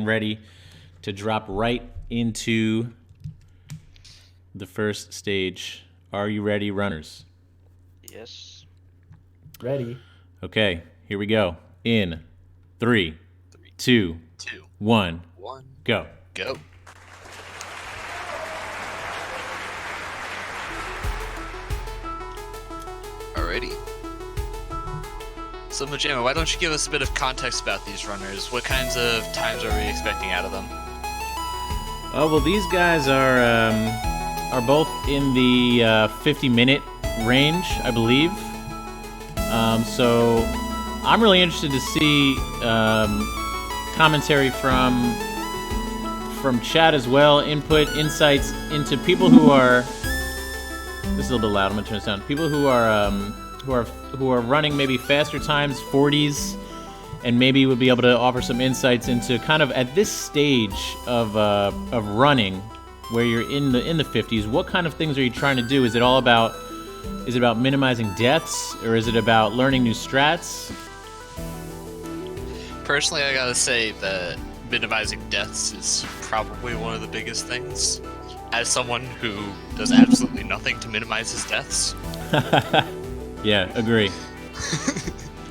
getting ready to drop right into the first stage. Are you ready, runners? Yes. Ready. Okay, here we go. In 3, 2, 1, go. Go. Alrighty. So, Majama, why don't you give us a bit of context about these runners? What kinds of times are we expecting out of them? Oh, well, these guys are both in the 50-minute range, I believe. So I'm really interested to see commentary from chat as well, insights into people who are. This is a little bit loud. I'm gonna turn this down. People who are running maybe faster times, 40s, and maybe would be able to offer some insights into kind of at this stage of running, where you're in the 50s. What kind of things are you trying to do? Is it about minimizing deaths, or is it about learning new strats? Personally, I gotta say that minimizing deaths is probably one of the biggest things. As someone who does absolutely nothing to minimize his deaths. Yeah, agree.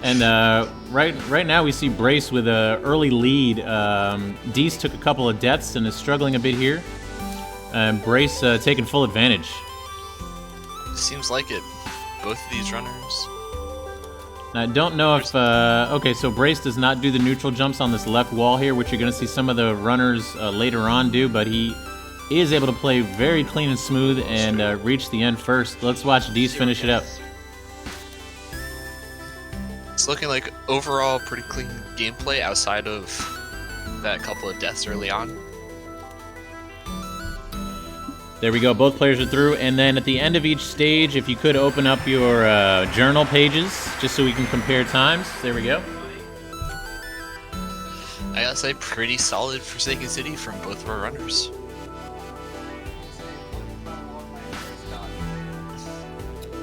And right now we see Brace with an early lead. Dece took a couple of deaths and is struggling a bit here. And Brace taking full advantage. Seems like it. Both of these runners. Now, I don't know if... okay, so Brace does not do the neutral jumps on this left wall here, which you're going to see some of the runners later on do, but he is able to play very clean and smooth and reach the end first. Let's watch Dece finish it up. It's looking like overall pretty clean gameplay outside of that couple of deaths early on. There we go, both players are through, and then at the end of each stage, if you could open up your journal pages, just so we can compare times. There we go. I gotta say, pretty solid Forsaken City from both of our runners.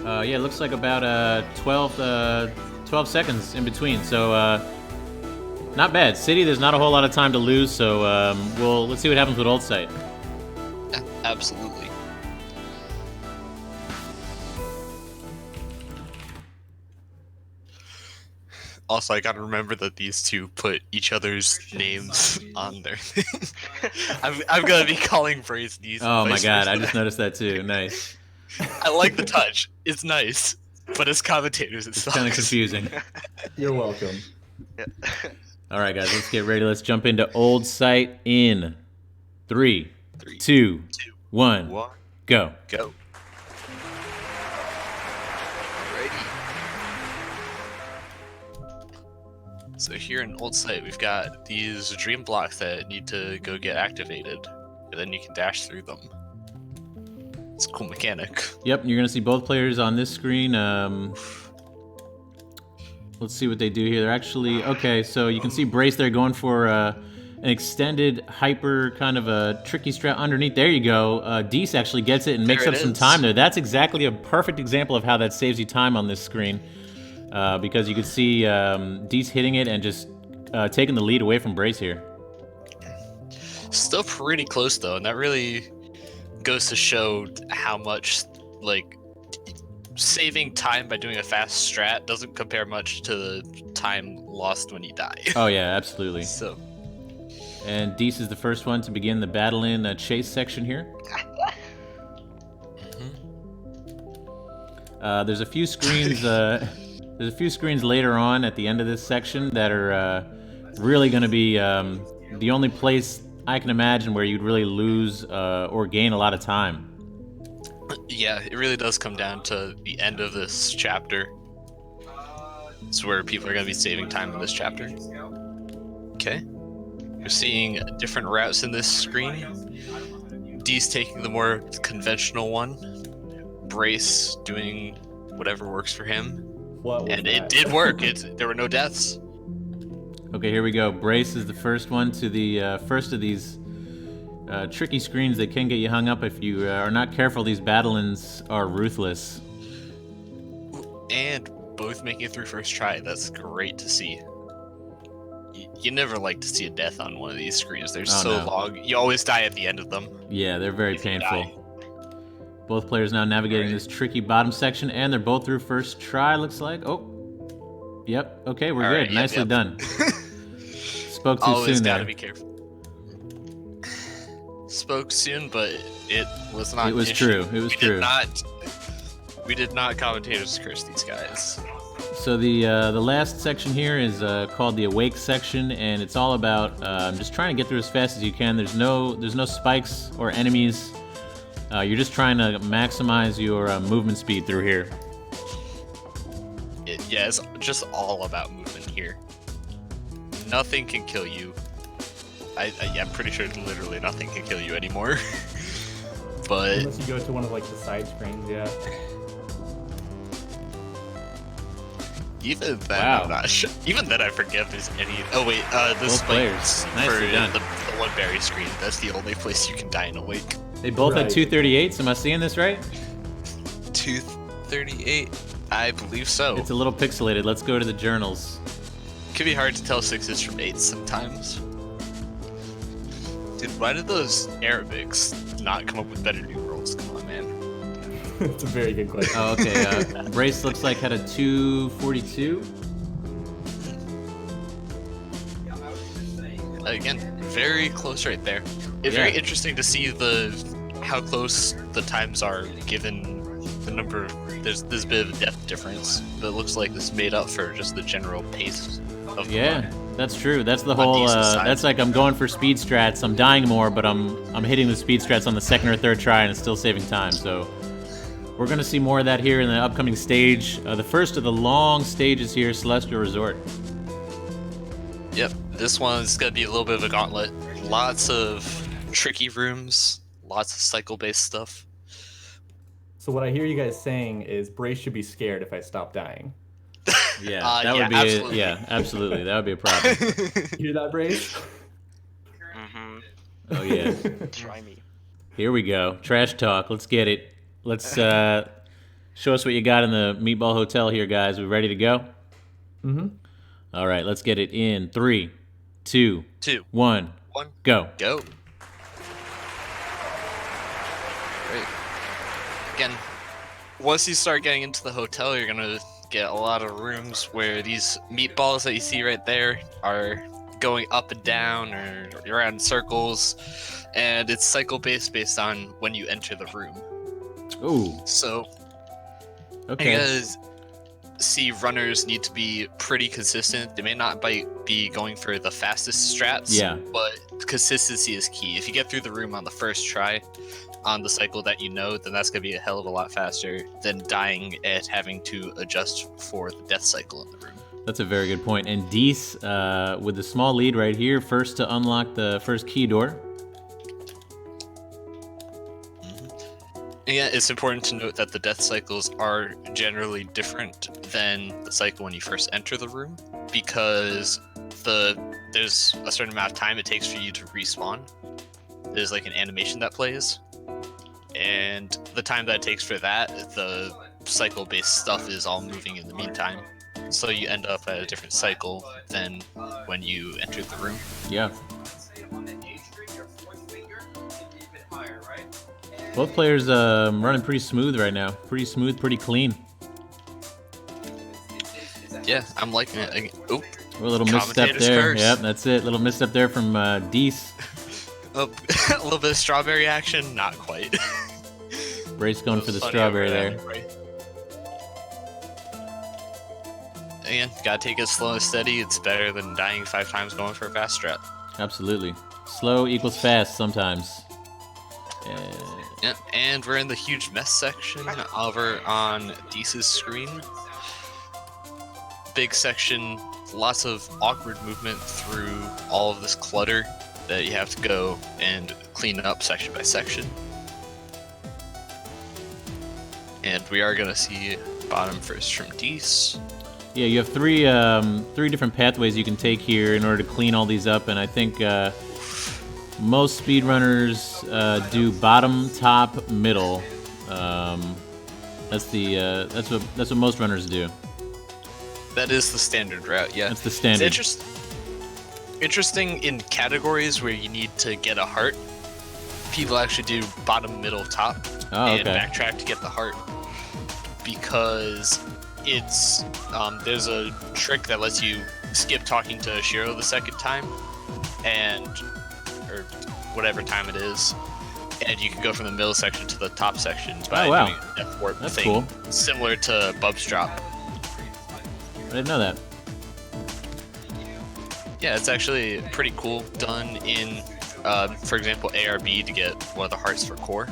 Yeah, it looks like about 12 seconds in between, so not bad. City, there's not a whole lot of time to lose, so let's see what happens with Old Site. Absolutely. Also, I gotta remember that these two put each other's names on their thing. I'm gonna be calling Brace Dece. Oh my god, I just noticed that too. Nice. I like the touch. It's nice. But as commentators, it's kind of confusing. You're welcome. Yeah. All right, guys, let's get ready. Let's jump into Old Site in 3, 2, 1, go. Go. Alrighty. So here in Old Site, we've got these dream blocks that need to go get activated, and then you can dash through them. It's a cool mechanic. Yep, you're gonna see both players on this screen. Let's see what they do here. They're actually okay. So you can see Brace there going for an extended hyper kind of a tricky strat underneath. There you go. Dece actually gets it and makes up some time there. That's exactly a perfect example of how that saves you time on this screen, because you can see Dece hitting it and just taking the lead away from Brace here. Still pretty close though, and that really goes to show how much saving time by doing a fast strat doesn't compare much to the time lost when you die. Oh yeah, absolutely. So, and Dece is the first one to begin the battle in chase section here. There's a few screens. There's a few screens later on at the end of this section that are really going to be the only place I can imagine where you'd really lose or gain a lot of time. Yeah, it really does come down to the end of this chapter. It's where people are going to be saving time in this chapter. Okay. You're seeing different routes in this screen. Dece taking the more conventional one. Brace doing whatever works for him. And it did work. There were no deaths. Okay, here we go. Brace is the first one to the first of these tricky screens that can get you hung up if you are not careful. These battle-ins are ruthless. And both making it through first try. That's great to see. you never like to see a death on one of these screens. They're Oh, so no. long. You always die at the end of them. Yeah, they're very If you painful. die. Both players now navigating Alright. this tricky bottom section, and they're both through first try, looks like. Oh. Yep. Okay, we're Alright, good. yep, Nicely yep. done. Spoke too Always soon gotta there. be careful. Spoke soon, but it was not. It was an issue. true. It was we true. We did not commentators curse these guys. So the last section here is called the Awake section, and it's all about just trying to get through as fast as you can. There's no spikes or enemies. You're just trying to maximize your movement speed through here. Yeah, it's just all about movement here. Nothing can kill you. Yeah, I'm pretty sure literally nothing can kill you anymore. But Unless you go to one of like the side screens, yeah. even then, Wow. I'm not sure. Even then, I forget if there's any. Oh wait, the Both players. spikes Nicely for done. the one berry screen. That's the only place you can die in Awake. They both had Right. 238s. Am I seeing this right? 238, I believe so. It's a little pixelated. Let's go to the journals. Could be hard to tell 6s from 8s sometimes. Dude, why did those Arabics not come up with better new rolls? Come on, man. It's a very good question. Oh, okay. Brace looks like had a 242. Again, very close right there. It's Yeah. very interesting to see how close the times are given the number of. There's a bit of a depth difference, but it looks like this made up for just the general pace of the Yeah, run. that's true. That's the On whole. Dece's side. That's like I'm going for speed strats. I'm dying more, but I'm hitting the speed strats on the second or third try, and it's still saving time. So we're gonna see more of that here in the upcoming stage. The first of the long stages here, Celestial Resort. Yep, this one's gonna be a little bit of a gauntlet. Lots of tricky rooms, lots of cycle-based stuff. So what I hear you guys saying is Brace should be scared if I stop dying. Yeah, Uh, that yeah, would be. absolutely. Yeah, absolutely. That would be a problem. You hear that, Brace? Mm-hmm. Oh yeah. Try me. Here we go. Trash talk. Let's get it. Let's show us what you got in the Meatball Hotel here, guys. We ready to go? Mm-hmm. All right, let's get it in 3, 2, 2, 1, 1, go. go. Great. Again, once you start getting into the hotel, you're gonna get a lot of rooms where these meatballs that you see right there are going up and down or around in circles, and it's cycle based on when you enter the room. Ooh, So okay. because see, runners need to be pretty consistent. They may not be going for the fastest strats, Yeah. but consistency is key. If you get through the room on the first try on the cycle that you know, then that's going to be a hell of a lot faster than dying at having to adjust for the death cycle in the room. That's a very good point. And Dece, with the small lead right here, first to unlock the first key door. And yeah, it's important to note that the death cycles are generally different than the cycle when you first enter the room, because there's a certain amount of time it takes for you to respawn. There's like an animation that plays, and the time that it takes for that, the cycle-based stuff is all moving in the meantime. So you end up at a different cycle than when you entered the room. Yeah. Both players running pretty smooth right now. Pretty smooth, pretty clean. Yeah, I'm liking it. Oh, A little misstep Commentator's there. curse. Yep, that's it. Little misstep there from Dece. oh, a little bit of strawberry action, not quite. Brace going for the Funny strawberry over there. that, right? Again, gotta take it slow and steady. It's better than dying 5 times going for a fast strat. Absolutely. Slow equals fast sometimes. Yeah, and we're in the huge mess section over on Dece's screen. Big section, lots of awkward movement through all of this clutter that you have to go and clean up section by section. And we are gonna see bottom first from Dece. Yeah, you have three different pathways you can take here in order to clean all these up, and I think most speedrunners do bottom, top, middle. That's what most runners do. That is the standard route, yeah. That's the It's standard. interesting. interesting in categories where you need to get a heart. People actually do bottom, middle, top, and backtrack to get the heart because it's there's a trick that lets you skip talking to Shiro the second time, or whatever time it is, and you can go from the middle section to the top section by doing a death warp That's thing, cool. similar to Bub's drop. I didn't know that. Yeah, it's actually pretty cool. Done in, for example, ARB to get one of the hearts for core.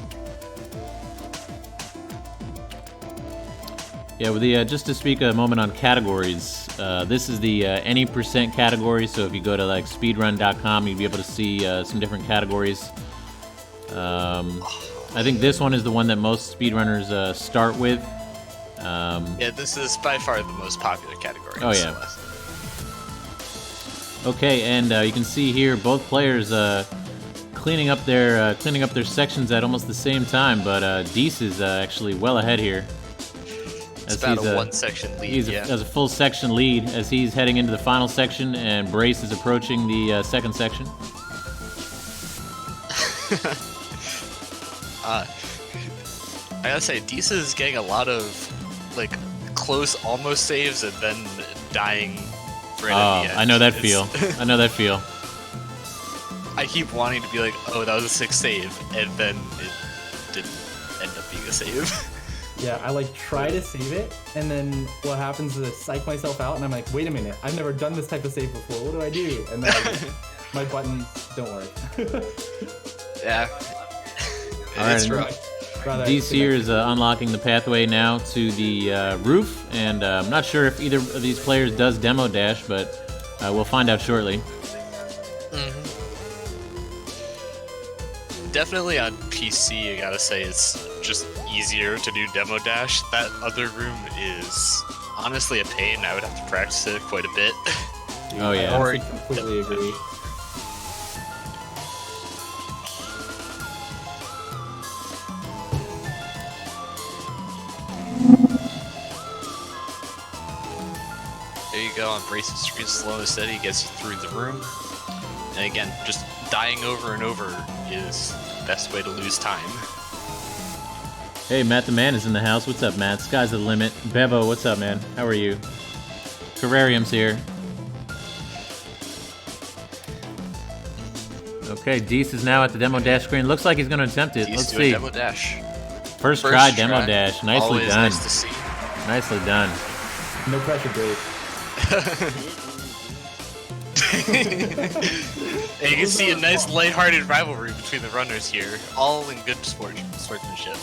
Yeah, with the just to speak a moment on categories, this is the any percent category. So if you go to like speedrun.com, you'll be able to see some different categories. I think this one is the one that most speedrunners start with. Yeah, this is by far the most popular category. Oh yeah. Okay, and you can see here both players cleaning up their sections at almost the same time, but Dece is actually well ahead here. It's about a 1 section lead. He has a full section lead as he's heading into the final section, and Brace is approaching the second section. I gotta say, Dece is getting a lot of like close almost saves and then dying right at the end. I know that feel. I know that feel. I keep wanting to be like, oh, that was a 6 save, and then it didn't end up being a save. Yeah, I like try to save it, and then what happens is I psych myself out, and I'm like, wait a minute, I've never done this type of save before. What do I do? And then my buttons don't work. Yeah. All right, It's rough. Dece here is unlocking the pathway now to the roof, and I'm not sure if either of these players does demo dash, but we'll find out shortly. Definitely on PC, I gotta say, it's just easier to do demo dash. That other room is honestly a pain. I would have to practice it quite a bit. Oh yeah. I honestly completely agree. There you go, on Brace's screen, slow and steady, gets you through the room. And again, just dying over and over is the best way to lose time. Hey, Matt the Man is in the house. What's up, Matt? Sky's the limit. Bevo, what's up, man? How are you? Terrarium's here. Okay, Dece is now at the demo dash screen. Looks like he's going to attempt it. Let's see. Demo dash. First try, demo dash. Nicely Always done. nice to see. Nicely done. No pressure, Dave. And you can see a nice lighthearted rivalry between the runners here, all in good sportsmanship.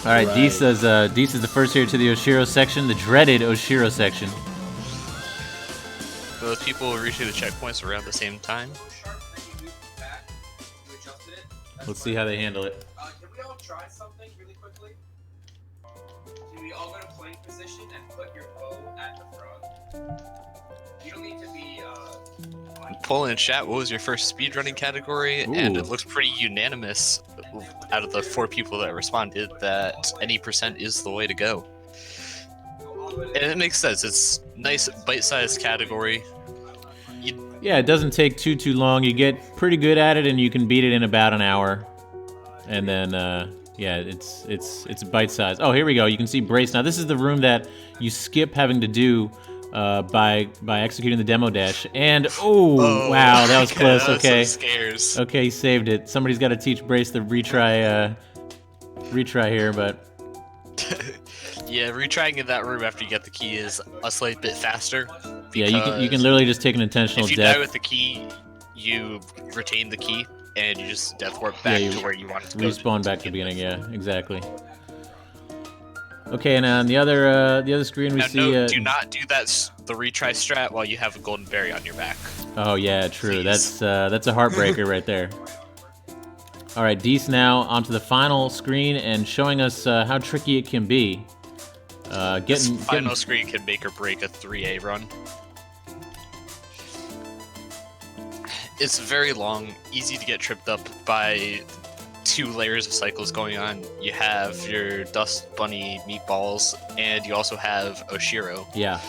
All right, Dece is the first here to the Oshiro section, the dreaded Oshiro section. Those people will reach the checkpoints around the same time. Let's see how they handle it. Can we all try something really quickly? Can we all go to playing position and put your bow at the front? You don't need to be, Poll in chat, what was your first speedrunning category? Ooh. And it looks pretty unanimous out of the 4 people that responded that any percent is the way to go. And it makes sense. It's nice bite-sized category. Yeah, it doesn't take too long. You get pretty good at it, and you can beat it in about an hour. And then, yeah, it's bite size. Oh, here we go. You can see Brace. Now, this is the room that you skip having to do by executing the demo dash. And oh wow, that was close. Okay, Scares. okay, he saved it. Somebody's got to teach Brace the retry here, but Yeah, retrying in that room after you get the key is a slight bit faster. yeah, you can literally just take an intentional If you death. die with the key, you retain the key, and you just death warp back you to where you want it to go. Respawn back to the beginning. Yeah, exactly. Okay, and on the other screen we Now, see. no, do not do the retry strat while you have a golden berry on your back. Oh yeah, true. Please. That's a heartbreaker right there. All right, Dece now onto the final screen and showing us how tricky it can be. This final screen can make or break a 3A run. It's very long, easy to get tripped up by 2 layers of cycles going on. You have your Dust Bunny meatballs, and you also have Oshiro. Yeah.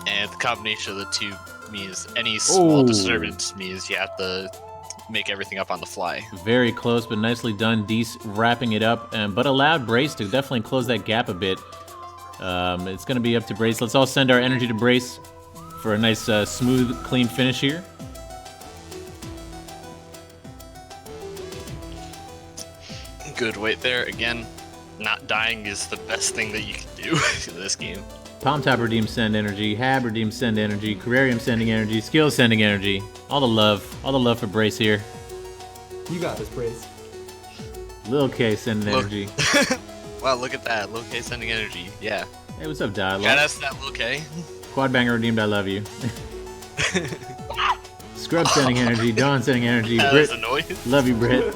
And the combination of the two means any small Ooh. disturbance means you have to make everything up on the fly. Very close, but nicely done. Dece wrapping it up, but allowed Brace to definitely close that gap a bit. It's going to be up to Brace. Let's all send our energy to Brace for a nice, smooth, clean finish here. Good wait there. Again, not dying is the best thing that you can do in this game. Palm Top redeem send energy, Hab redeem send energy, Careerium sending energy, Skill sending energy. All the love for Brace here. You got this, Brace. Lil K sending energy. Wow, look at that. Lil K sending energy. Yeah. Hey, what's up, Dialogue? Shout out to that Lil K. Quadbanger redeemed, I love you. Scrub sending energy, Dawn sending energy, That Brit, was annoying. love you, Brit.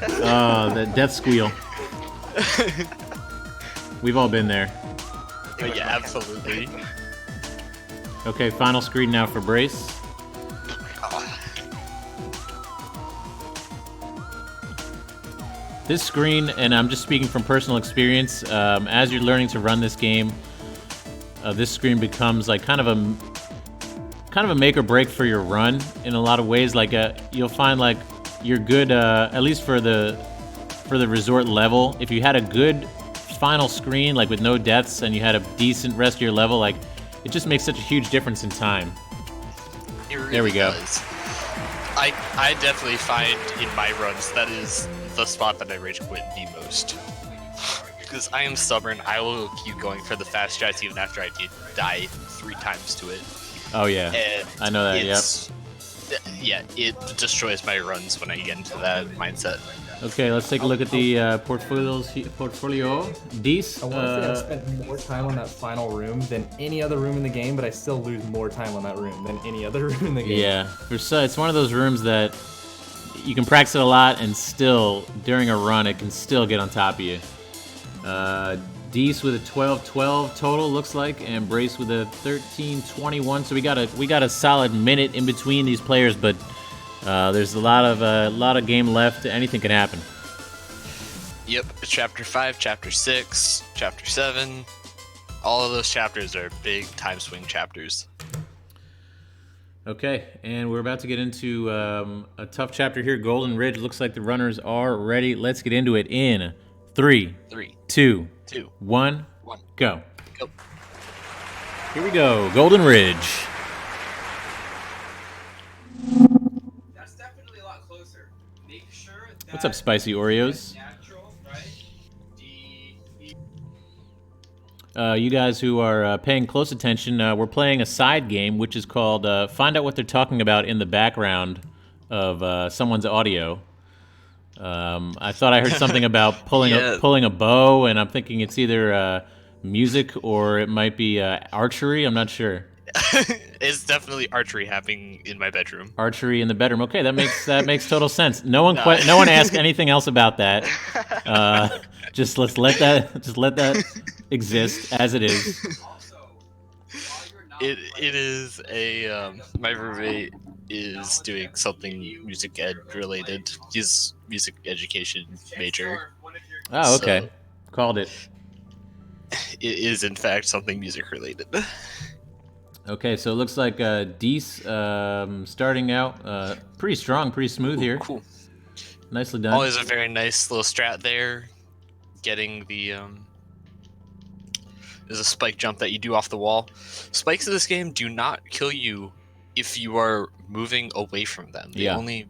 Oh, that death squeal. We've all been there. But yeah, absolutely. Okay, final screen now for Brace. This screen, and I'm just speaking from personal experience, as you're learning to run this game, this screen becomes like kind of a make or break for your run in a lot of ways. Like you'll find like you're good, at least for the resort level. If you had a good final screen, like with no deaths, and you had a decent rest of your level, like it just makes such a huge difference in time. It really There we go. does. I definitely find in my runs that is the spot that I rage quit the most. Because I am stubborn, I will keep going for the fast strats even after I did die 3 times to it. Oh yeah, And I know that. Yep. Yeah, it destroys my runs when I get into that mindset. Okay, let's take a look at the portfolio. Dece, I want to say I spent more time on that final room than any other room in the game, but I still lose more time on that room than any other room in the game. yeah, it's one of those rooms that you can practice it a lot, and still during a run, it can still get on top of you. Dece with a 12-12 total looks like, and Brace with a 13-21. So we got a solid minute in between these players, but there's a lot of game left. Anything can happen. Yep, chapter 5, chapter 6, chapter 7. All of those chapters are big time swing chapters. Okay, and we're about to get into a tough chapter here. Golden Ridge. Looks like the runners are ready. Let's get into it in 3, 2, 2, 1, 1. go. Go. Here we go. Golden Ridge. That's definitely a lot closer. Make sure that What's up, Spicy Oreos? natural, right? You guys who are paying close attention, we're playing a side game, which is called Find Out What They're Talking About in the Background of someone's audio. I thought I heard something about pulling a bow, and I'm thinking it's either music or it might be archery. I'm not sure. It's definitely archery happening in my bedroom. Archery in the bedroom. Okay, that makes total sense. No one asked anything else about that. Just let that exist as it is. Also, while you're not It is a my roommate is doing something music ed related. He's music education major. Oh, okay. So- Called it. It is in fact something music related. Okay, so it looks like Dece starting out pretty strong, pretty smooth here. Cool. Nicely done. Always a very nice little strat there. Getting the there's a spike jump that you do off the wall. Spikes in this game do not kill you if you are moving away from them. They Yeah. only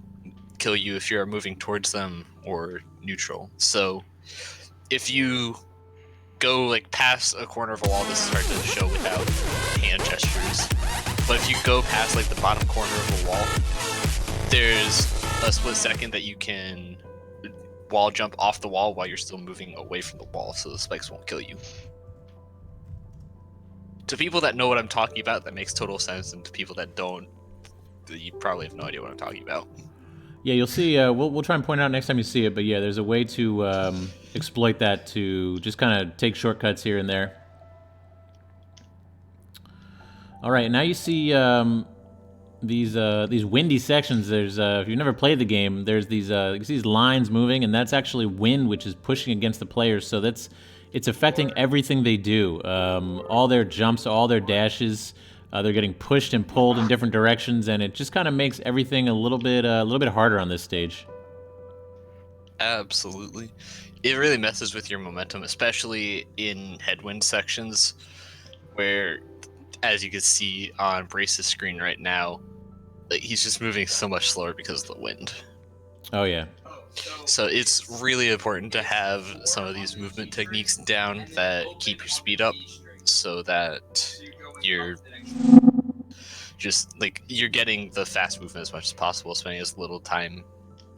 kill you if you're moving towards them or neutral. So if you go like past a corner of a wall, this is hard to show without hand gestures. But if you go past like the bottom corner of a wall, there's a split second that you can wall jump off the wall while you're still moving away from the wall, so the spikes won't kill you. To people that know what I'm talking about, that makes total sense, and to people that don't, you probably have no idea what I'm talking about. Yeah, you'll see. We'll try and point it out next time you see it. But yeah, there's a way to exploit that to just kind of take shortcuts here and there. All right, now you see these windy sections. There's if you've never played the game, there's these you see these lines moving, and that's actually wind, which is pushing against the players. So it's affecting everything they do. All their jumps, all their dashes. They're getting pushed and pulled in different directions, and it just kind of makes everything a little bit harder on this stage. Absolutely. It really messes with your momentum, especially in headwind sections, where, as you can see on Brace's screen right now, like, he's just moving so much slower because of the wind. Oh yeah. So it's really important to have some of these movement techniques down that keep your speed up, so that you're just like you're getting the fast movement as much as possible, spending as little time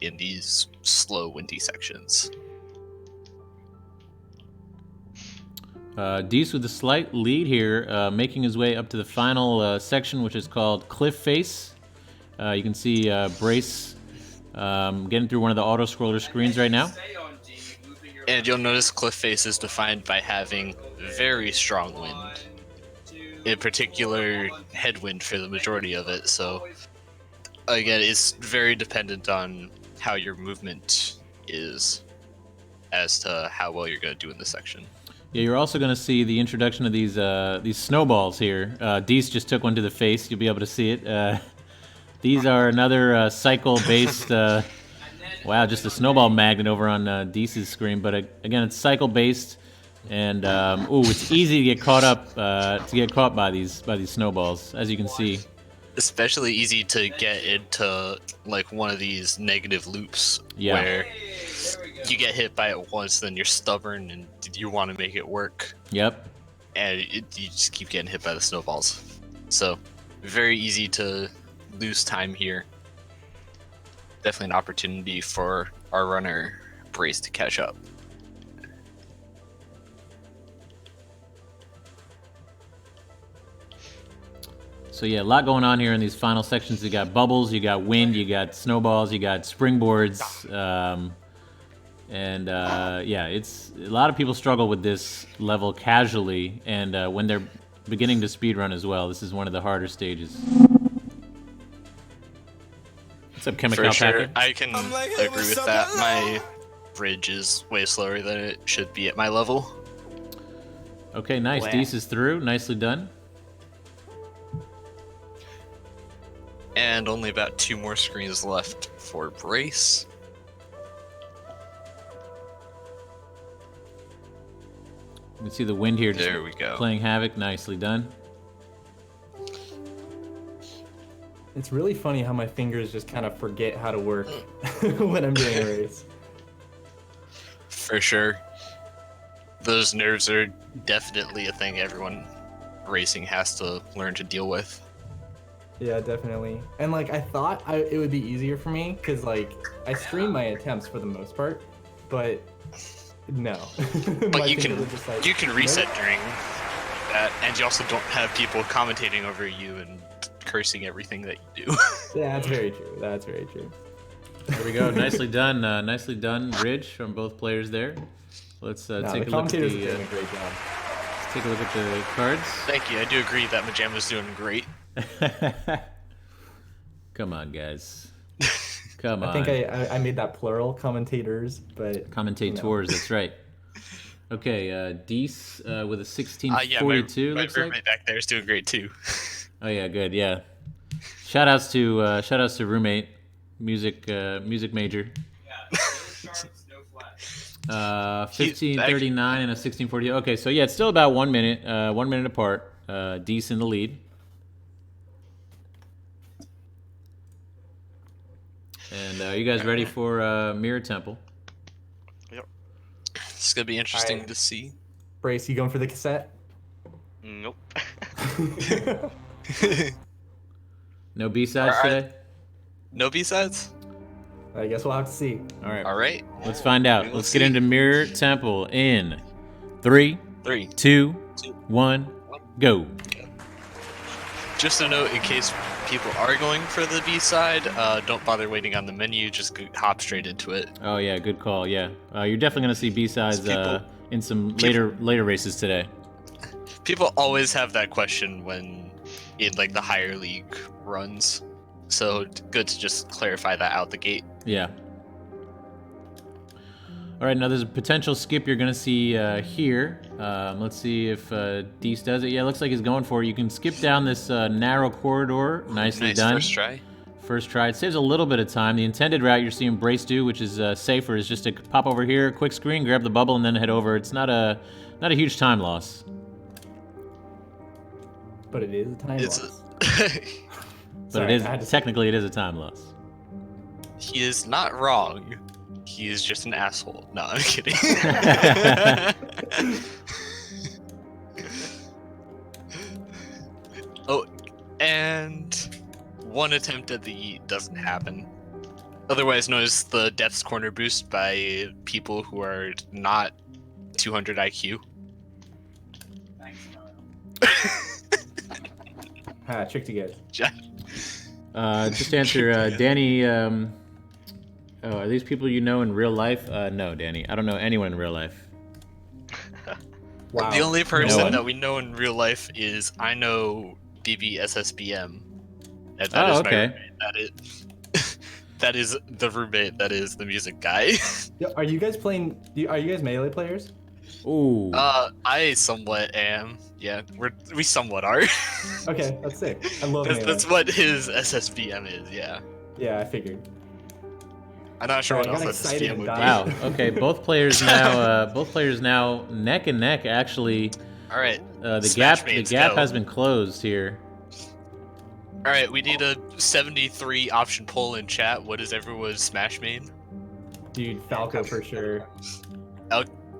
in these slow, windy sections. Dece with a slight lead here, making his way up to the final section, which is called Cliff Face. You can see Brace getting through one of the auto-scroller screens right now. And you'll notice cliff face is defined by having very strong wind, in particular headwind for the majority of it. So again, it's very dependent on how your movement is as to how well you're going to do in this section. Yeah, you're also going to see the introduction of these snowballs here. Dece just took one to the face. You'll be able to see it. These are another cycle-based... wow, just a snowball magnet over on Dece's screen. But again, it's cycle-based, and it's easy to get caught up, by these snowballs, as you can see. Especially easy to get into like one of these negative loops, Yeah. Where you get hit by it once, then you're stubborn and you want to make it work. Yep. And you just keep getting hit by the snowballs. So very easy to lose time here. Definitely an opportunity for our runner Brace to catch up. So yeah, a lot going on here in these final sections. You got bubbles, you got wind, you got snowballs, you got springboards, yeah, it's a lot of people struggle with this level casually, and when they're beginning to speedrun as well, this is one of the harder stages. What's up, Chemical For sure, Packer? I can agree with that. My bridge is way slower than it should be at my level. Okay, nice. Wow. Dece is through. Nicely done. And only about 2 more screens left for Brace. You can see the wind here just There we go. playing havoc. Nicely done. It's really funny how my fingers just kind of forget how to work when I'm doing a race. For sure. Those nerves are definitely a thing everyone racing has to learn to deal with. Yeah, definitely. And like I thought it would be easier for me because like I stream my attempts for the most part, but no. But My you fingers can are just like, you can reset nope. during that, and you also don't have people commentating over you and cursing everything that you do. Yeah, that's very true. That's very true. There we go. Nicely done. Nicely done, Ridge, from both players there. Let's No, take the a look at commentators are the doing a great job. let's take a look at the cards. Thank you. I do agree that Majama's doing great. Come on, guys. Come on. I think I made that plural commentators, but Commentators, that's right. Okay, Dece with a Yeah, 1642. my looks like. roommate back there is doing great too. Oh yeah, good. Yeah. Shoutouts to roommate, music major. Yeah, no sharps, no flats. 1539 and a 1640. Okay, so yeah, it's still about 1 minute. 1 minute apart. Dece in the lead. And are you guys ready for Mirror Temple? It's gonna be interesting Alright. to see. Brace, you going for the cassette? Nope. No B-sides Alright. today? No B-sides? I guess we'll have to see. All right. All right. Let's find out. We will Let's get see. into Mirror Temple in 3, 3. 2, 1, go. Just a note, in case people are going for the B-side, don't bother waiting on the menu. Just hop straight into it. Oh yeah, good call. Yeah, you're definitely gonna see B-sides People- in some later races today. People always have that question when in like the higher league runs, so good to just clarify that out the gate. Yeah. All right, now there's a potential skip you're gonna see here. Let's see if Dece does it. Yeah, it looks like he's going for it. You can skip down this narrow corridor. Nicely Nice, done. first try. First try. It saves a little bit of time. The intended route you're seeing Brace do, which is safer, is just to pop over here, quick screen, grab the bubble, and then head over. It's not a huge time loss. But it is a time It's loss. But Sorry, it I had is to- technically it is a time loss. He is not wrong. He is just an asshole. No, I'm kidding. Oh, and one attempt at the yeet doesn't happen. Otherwise known as the Depths Corner boost by people who are not 200 IQ. Thanks, Kyle. Ha, tricked you guys. Just to answer, Danny. Oh, are these people you know in real life? No, Danny. I don't know anyone in real life. Wow. The only one? person that we know in real life is I know BBSSBM. And that Oh, is okay. my roommate. That is the roommate. That is the music guy. Yo, are you guys playing? Are you guys melee players? Ooh. I somewhat am. Yeah, we somewhat are. Okay, that's sick. I love melee. That's what his SSBM is. Yeah, Yeah, I figured. I'm not sure Sorry, what I got else excited SSBM and would died. be. Wow. Okay, both players now neck and neck. Actually, All right. the Smash gap mains, has go. been closed here. All right, we need a 73 option poll in chat. What is everyone's Smash main? Dude, Falco for sure.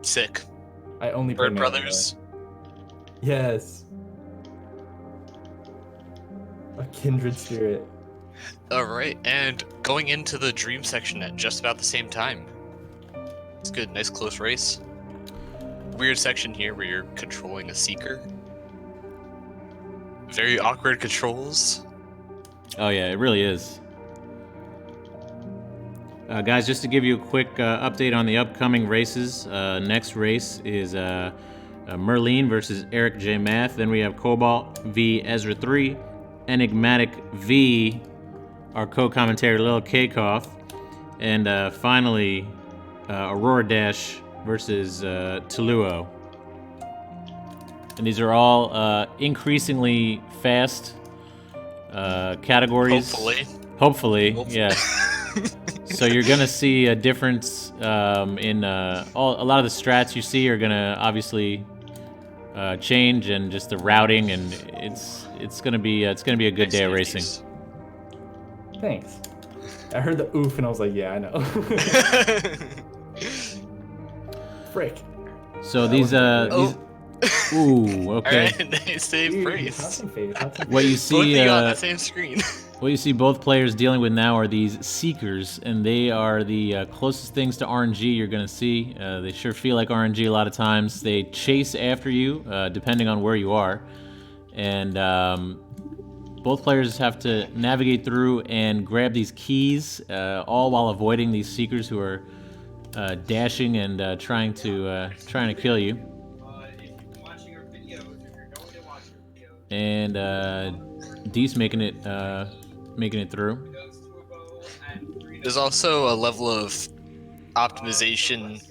Sick. I only play Bird melee, Brothers. though. Yes. A kindred spirit. All right, and going into the dream section at just about the same time. It's good, nice close race. Weird section here where you're controlling a seeker. Very awkward controls. Oh yeah, it really is. Guys, just to give you a quick update on the upcoming races. Next race is Merlin versus Eric J. Math. Then we have Cobalt v. Ezra 3. Enigmatic v. our co-commentator Lil Kakoff. And finally, Aurora Dash versus Tuluo. And these are all increasingly fast categories. Hopefully, yeah. So you're gonna see a difference in a lot of the strats you see are gonna obviously change, and just the routing, and it's gonna be a good day of racing. Thanks. I heard the oof and I was like, yeah, I know. Frick. So these ooh, okay. Alright, they save Dude, praise. have some faith, have some What you Both see, of you on the same screen. what you see both players dealing with now are these Seekers, and they are the closest things to RNG you're going to see. They sure feel like RNG a lot of times. They chase after you, depending on where you are. And both players have to navigate through and grab these keys, all while avoiding these Seekers who are dashing and trying to kill you. If you've been watching our videos, if you're going to watch our videos, And Dece making it through. goes to a bow and three There's also a level of optimization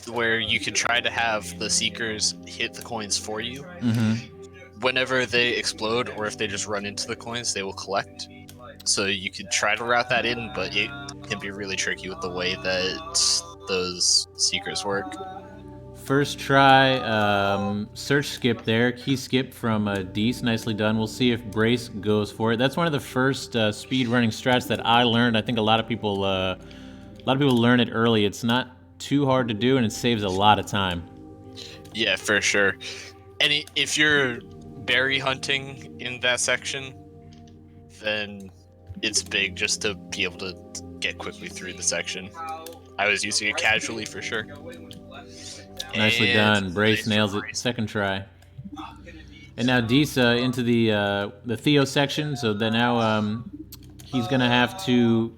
where you can try to have the seekers hit the coins for you. Mm-hmm. Whenever they explode, or if they just run into the coins, they will collect. So you could try to route that in, but it can be really tricky with the way that those seekers work. First try, search skip there, key skip from Dece, nicely done. We'll see if Brace goes for it. That's one of the first speed running strats that I learned. I think a lot of people learn it early. It's not too hard to do, and it saves a lot of time. Yeah, for sure. And if you're berry hunting in that section, then it's big just to be able to get quickly through the section. I was using it casually for sure. Nicely done. Brace nails it. Second try. And now Dece into the Theo section. So then now he's gonna have to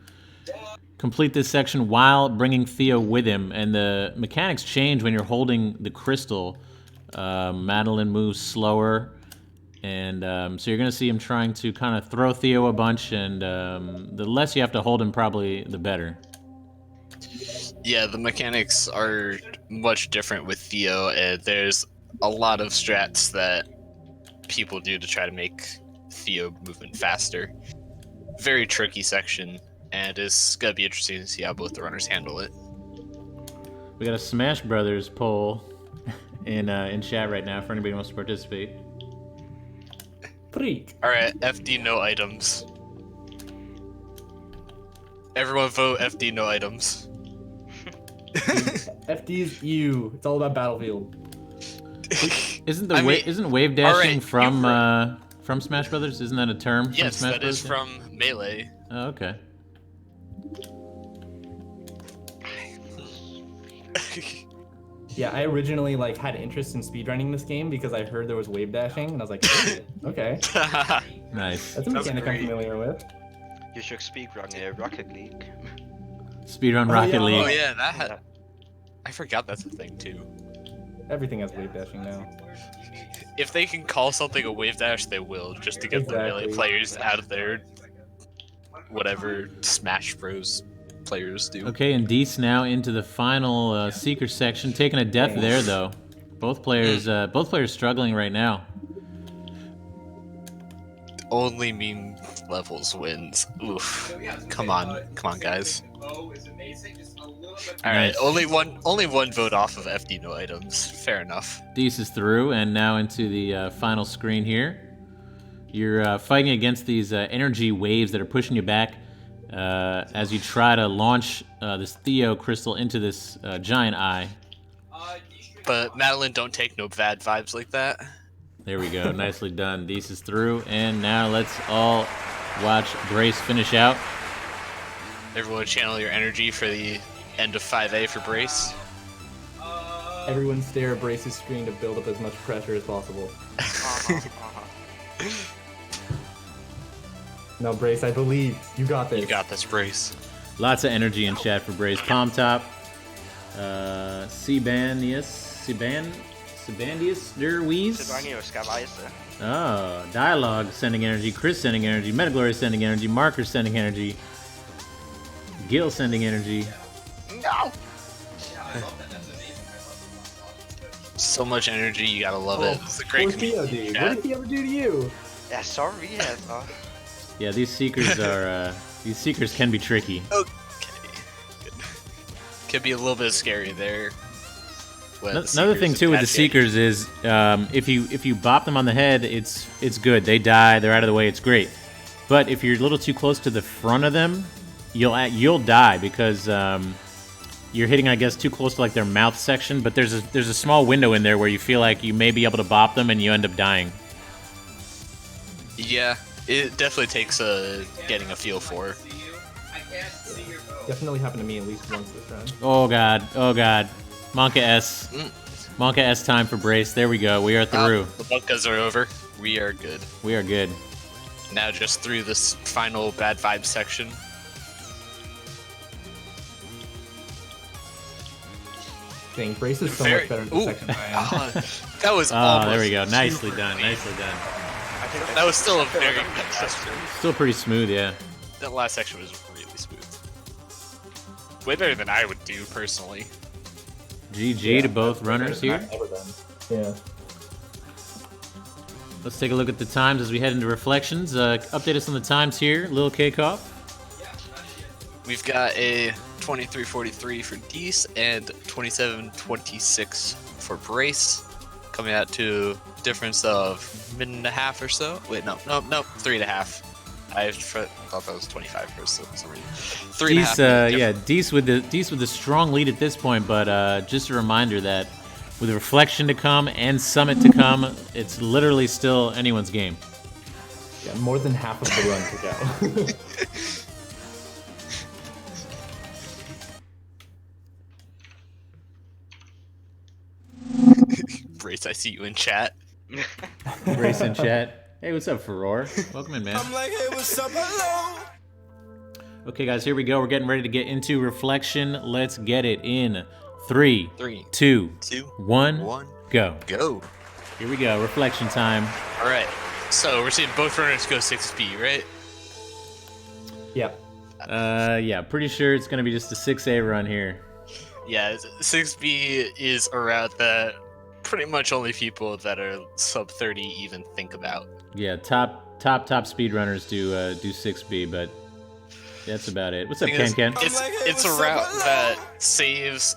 complete this section while bringing Theo with him. And the mechanics change when you're holding the crystal. Madeline moves slower, and so you're gonna see him trying to kind of throw Theo a bunch. And the less you have to hold him, probably the better. Yeah, the mechanics are much different with Theo, and there's a lot of strats that people do to try to make Theo moving faster. Very tricky section, and it's gonna be interesting to see how both the runners handle it. We got a Smash Brothers poll in chat right now for anybody who wants to participate. Freak. Alright, FD no items. Everyone vote FD no items. FD's you. It's all about Battlefield. Isn't isn't wave dashing alright, from Smash Brothers? Isn't that a term from Yes, Smash that is Brothers? from Melee. Oh, okay. Yeah, I originally like had interest in speedrunning this game because I heard there was wave dashing, and I was like, "Hey, okay, Nice. that's a mechanic I'm familiar with." You should speedrun Rocket League. Speedrun Oh, Rocket yeah. League. Oh yeah, that had. Yeah. I forgot that's a thing too. Everything has wave dashing now. If they can call something a wave dash, they will, just to get the Melee Exactly. players out of their whatever Smash Bros. Players do. Okay, and Dece now into the final seeker section, taking a death Thanks. there though. Both players struggling right now. Only meme levels wins. Oof. Come on, guys. Bow is amazing, just a little bit All right, Nice. only one vote off of FD no items. Fair enough. Dece is through, and now into the final screen here. You're fighting against these energy waves that are pushing you back as you try to launch this Theo crystal into this giant eye. But Madeline, don't take no bad vibes like that. There we go. Nicely done. Dece is through, and now let's all watch Brace finish out. Everyone channel your energy for the end of 5A for Brace. Everyone stare at Brace's screen to build up as much pressure as possible. No, Brace, I believe you got this. You got this, Brace. Lots of energy in chat for Brace. Palm Top, Sebandius Derweez. Oh, Dialogue sending energy. Chris sending energy. Metaglory sending energy. Marker sending energy. Gil sending energy. No. So much energy, you gotta love it. It's a great Poor Theo, community. dude. chat. What did he ever do to you? Yeah, sorry. Yeah, Yeah, these seekers are. These seekers can be tricky. Okay. Good. Could be a little bit scary there. when the Another thing Seekers too with the catch seekers is if you bop them on the head, it's good. They die. They're out of the way. It's great. But if you're a little too close to the front of them, you'll die because you're hitting, I guess, too close to like their mouth section. But there's a small window in there where you feel like you may be able to bop them and you end up dying. Yeah, it definitely takes getting a feel for. Definitely happened to me at least once this round. Oh god, Monka S, Monka S time for Brace. There we go. We are through. The bunkas are over. We are good. We are good. Now just through this final bad vibes section. Dang, Brace is so Very- much better in this Ooh. section than I am. That was Oh, almost there we go. Nicely super done. clean. Nicely done. That was still a very good section. Still pretty smooth, yeah. That last section was really smooth. Way better than I would do personally. GG to both runners here. Never done. Yeah. Let's take a look at the times as we head into reflections. Update us on the times here, Lil K-Koff. We've got a 23:43 for Dece and 27:26 for Brace, coming out to a difference of minute and a half or so. Wait, no, 3.5. I thought that was 25 for some reason. 3.5. Dece with the strong lead at this point, but just a reminder that with reflection to come and summit to come, it's literally still anyone's game. Yeah, more than half of the run to go. Brace, I see you in chat. Brace in chat. Hey, what's up, Furore? Welcome in, man. I'm like, hey, what's up, hello? Okay, guys, here we go. We're getting ready to get into reflection. Let's get it in 3, 3, 2, 2, 1, 1, go. go. Here we go. Reflection time. All right. So we're seeing both runners go 6B, right? Yeah. Yeah, pretty sure it's gonna be just a 6A run here. Yeah, 6B is a route that pretty much only people that are sub 30 even think about. Yeah, top speedrunners do 6B, but that's about it. What's up, Thing Ken is, Ken? It's a route that saves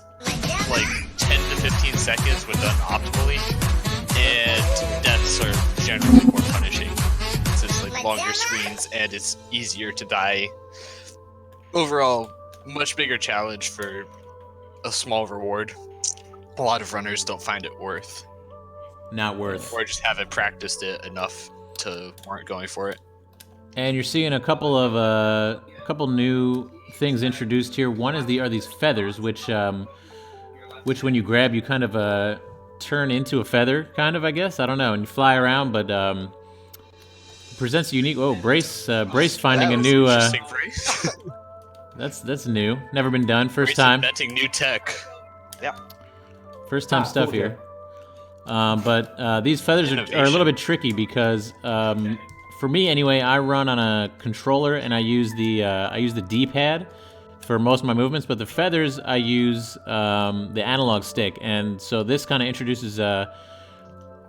like 10 to 15 seconds when done optimally, and deaths are generally more punishing. It's just like longer screens, and it's easier to die. Overall, much bigger challenge for a small reward. A lot of runners don't find it worth, Not worth. or just haven't practiced it enough to warrant going for it. And you're seeing a couple new things introduced here. One is these feathers, which when you grab, you kind of turn into a feather, kind of, I guess. I don't know, and you fly around, but presents a unique. Oh, Brace finding That a was new. interesting, Brace. That's new. Never been done. First Brace time. inventing new tech. Yeah. First time stuff cool, here. But these feathers are a little Innovation. bit tricky because for me anyway, I run on a controller and I use the D-pad for most of my movements, but the feathers I use the analog stick, and so this kind of introduces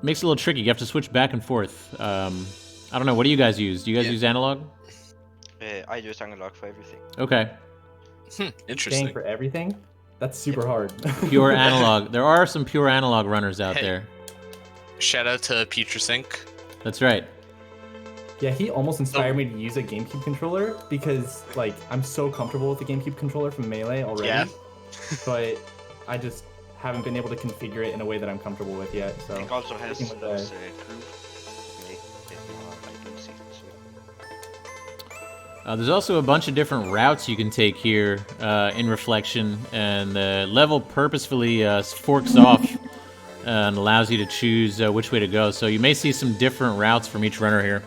makes it a little tricky. You have to switch back and forth. I don't know. What do you guys use? Do you guys use analog? I use analog for everything. Okay, Interesting. Dang, for everything? That's super hard. pure analog. There are some pure analog runners out Hey. there. Shout out to Petrosync. That's right. Yeah, he almost inspired me to use a GameCube controller because, like, I'm so comfortable with the GameCube controller from Melee already. Yeah. But I just haven't been able to configure it in a way that I'm comfortable with yet. So It also has sticking with those the- groove make it more like easy. There's also a bunch of different routes you can take here in Reflection, and the level purposefully forks off and allows you to choose which way to go. So you may see some different routes from each runner here.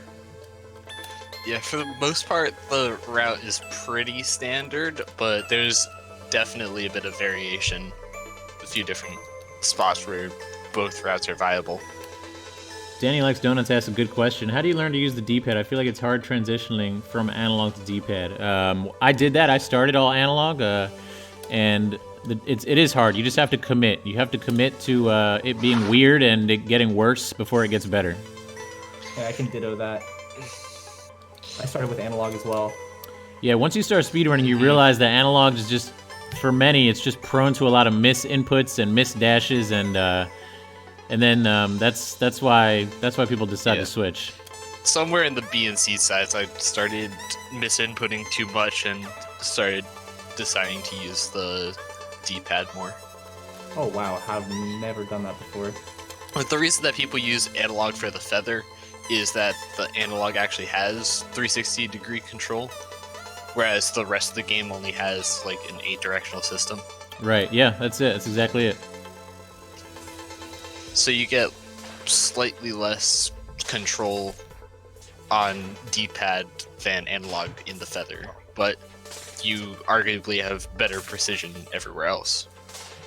Yeah, for the most part, the route is pretty standard, but there's definitely a bit of variation. A few different spots where both routes are viable. Danny Likes Donuts asks a good question. How do you learn to use the D-pad? I feel like it's hard transitioning from analog to D-pad. I did that. I started all analog, and it is hard. You just have to commit. You have to commit to it being weird and it getting worse before it gets better. Yeah, I can ditto that. I started with analog as well. Yeah, once you start speedrunning, you realize that analog is just, for many, it's just prone to a lot of miss inputs and miss dashes, and then that's why people decide Yeah. to switch. Somewhere in the B and C sides, I started misinputting too much and started deciding to use the D-pad more. Oh wow, I've never done that before. But the reason that people use analog for the feather is that the analog actually has 360-degree control, whereas the rest of the game only has like an 8-directional system. Right? Yeah, that's it. That's exactly it. So you get slightly less control on D-pad than analog in the feather, but you arguably have better precision everywhere else.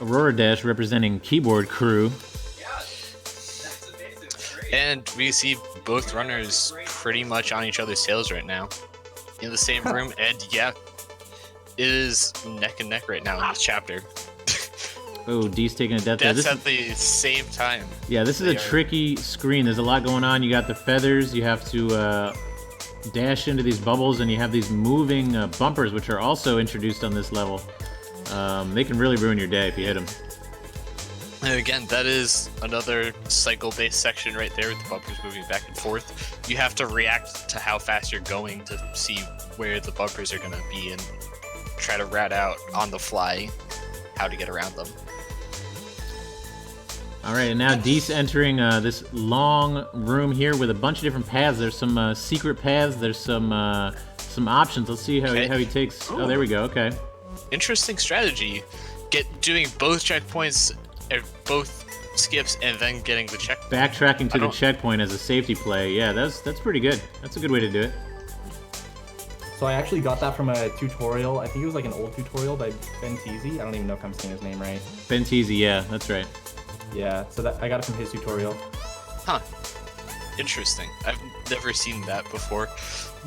Aurora Dash representing keyboard crew. Yeah, that's amazing. That's great. And we see both runners pretty much on each other's tails right now, in the same room, and yeah, it is neck and neck right now in this chapter. Oh, Dece taking a death there. Deaths This at is, the same time. yeah, this is a They are- tricky screen. There's a lot going on. You got the feathers. You have to dash into these bubbles, and you have these moving bumpers, which are also introduced on this level. They can really ruin your day if you hit them. And again, that is another cycle-based section right there with the bumpers moving back and forth. You have to react to how fast you're going to see where the bumpers are going to be and try to rat out on the fly how to get around them. All right, and now Dece entering this long room here with a bunch of different paths. There's some secret paths. There's some options. Let's see how he takes. Oh, there we go. Okay. Interesting strategy. Doing both checkpoints, both skips, and then getting the check. Backtracking to I the don't- checkpoint as a safety play. Yeah, that's pretty good. That's a good way to do it. So I actually got that from a tutorial. I think it was like an old tutorial by Ben Teasy. I don't even know if I'm saying his name right. Ben Teasy, yeah, that's right. Yeah, so that I got it from his tutorial. Huh. Interesting. I've never seen that before.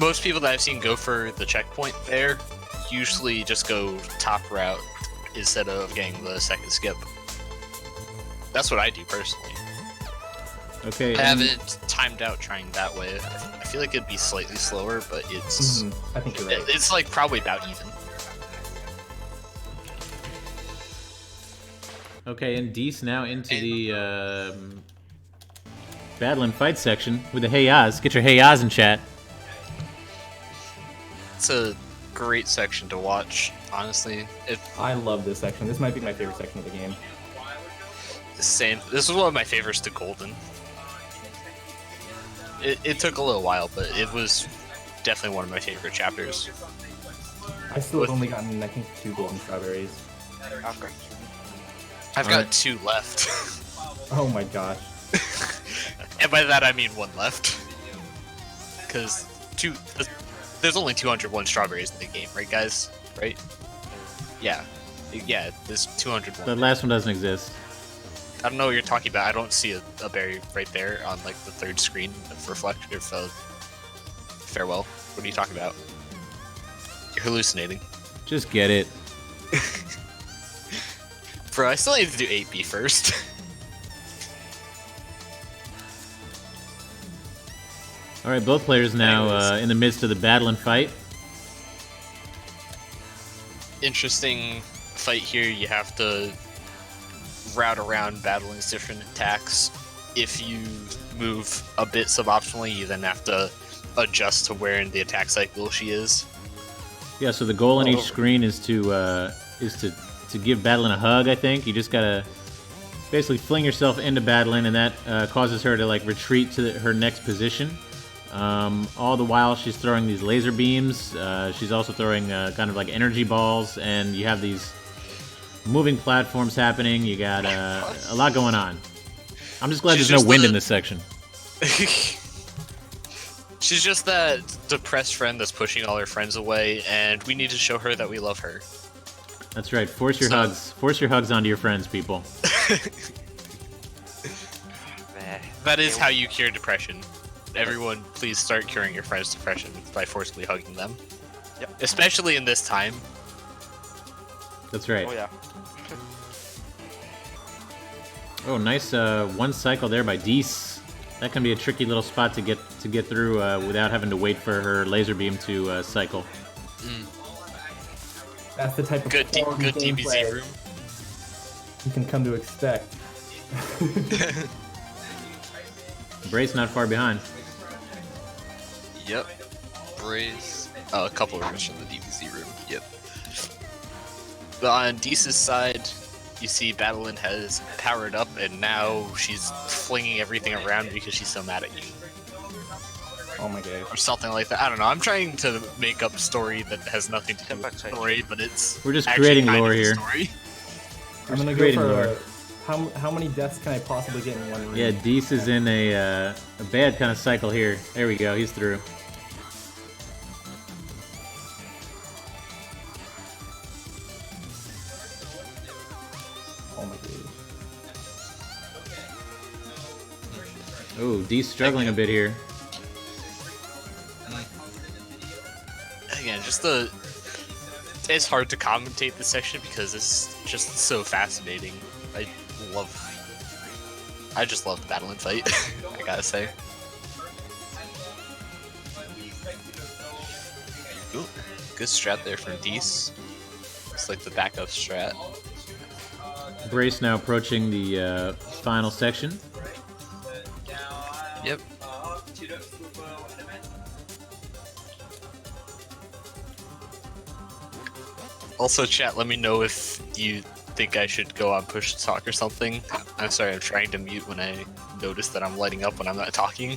Most people that I've seen go for the checkpoint there usually just go top route instead of getting the second skip. That's what I do personally. Okay. I and- haven't timed out trying that way. I feel like it'd be slightly slower, but it's I think you're right. it's like probably about even. Okay, and Dece now into the battle and fight section with the Hey Oz. Get your Hey Oz in chat. It's a great section to watch, honestly. I love this section. This might be my favorite section of the game. Same. This was one of my favorites to Golden. It took a little while, but it was definitely one of my favorite chapters. I still have only gotten, I think, 2 golden strawberries. Okay. I've Alright. got 2 left. Oh my gosh. And by that I mean 1 left. Because there's only 201 strawberries in the game, right guys? Right? Yeah. Yeah, there's 201. The last one doesn't exist. I don't know what you're talking about. I don't see a berry right there on like the 3rd screen of reflect or farewell. What are you talking about? You're hallucinating. Just get it. Bro, I still need to do 8B first. All right, both players now Anyways. in the midst of the battle and fight. Interesting fight here. You have to route around battling different attacks. If you move a bit suboptimally, you then have to adjust to where in the attack cycle she is. Yeah, so the goal on each screen is to give Battlein a hug, I think. You just gotta basically fling yourself into Battlein, and that causes her to like retreat to her next position. All the while she's throwing these laser beams. She's also throwing kind of like energy balls, and you have these moving platforms happening. You got a lot going on. I'm just glad She's there's no just wind the- in this section. She's just that depressed friend that's pushing all her friends away, and we need to show her that we love her. That's right. Force your So- hugs. Force your hugs onto your friends, people. That is how you cure depression. Everyone, please start curing your friends' depression by forcibly hugging them. Yep. Especially in this time. That's right. Oh yeah. Oh, nice one cycle there by Dece. That can be a tricky little spot to get through without having to wait for her laser beam to cycle. That's the type of Good quality DBZ gameplay room. you can come to expect. Brace not far behind. Yep. Brace. Oh, a couple of rooms from the DBZ room. Yep. But on Dece's side, you see Battlein has powered up, and now she's flinging everything around because she's so mad at you. Oh my god. Or something like that. I don't know. I'm trying to make up story that has nothing to do with the story, but it's We're just actually creating kind lore of the here. story. I'm gonna go creating for lore. how many deaths can I possibly get in one room? Yeah, Dece is in a bad kind of cycle here. There we go. He's through. Oh my god. Oh, Dece struggling a bit here. Again, it's hard to commentate this section because it's just so fascinating. I just love the battle and fight. I gotta say. Ooh, good strat there from Dece. It's like the backup strat. Brace now approaching the final section. Yep. Also, chat, let me know if you think I should go on push to talk or something. I'm sorry, I'm trying to mute when I notice that I'm lighting up when I'm not talking.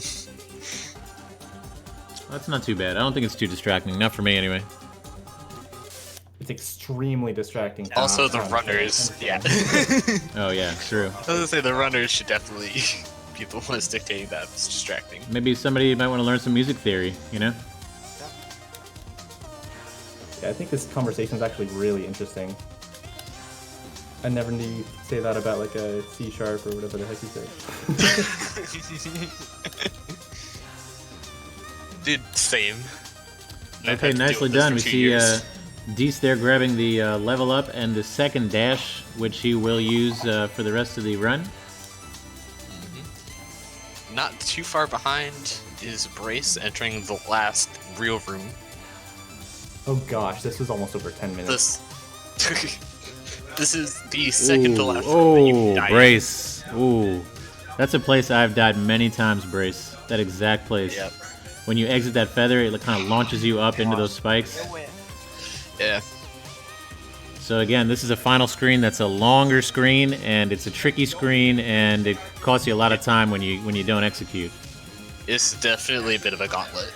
That's not too bad. I don't think it's too distracting. Not for me, anyway. It's extremely distracting. Also, the Oh, runners, yeah. Oh yeah, true. I was gonna say the runners should definitely be the ones dictating that. It's distracting. Maybe somebody might want to learn some music theory. You know? Yeah, I think this conversation is actually really interesting. I never knew you'd say that about like a C sharp or whatever the heck you said. Dude, same. I've Okay, had to deal nicely with this done. for We 2 see years. Dece there grabbing the level up and the second dash, which he will use for the rest of the run. Not too far behind is Brace entering the last real room. Oh gosh, this was almost over 10 minutes. This is the second to last room that you can die in. Brace. Ooh. That's a place I've died many times, Brace. That exact place. Yep. When you exit that feather, it kind of launches you up into those spikes. Yeah. So again, this is a final screen that's a longer screen, and it's a tricky screen, and it costs you a lot of time when you don't execute. It's definitely a bit of a gauntlet.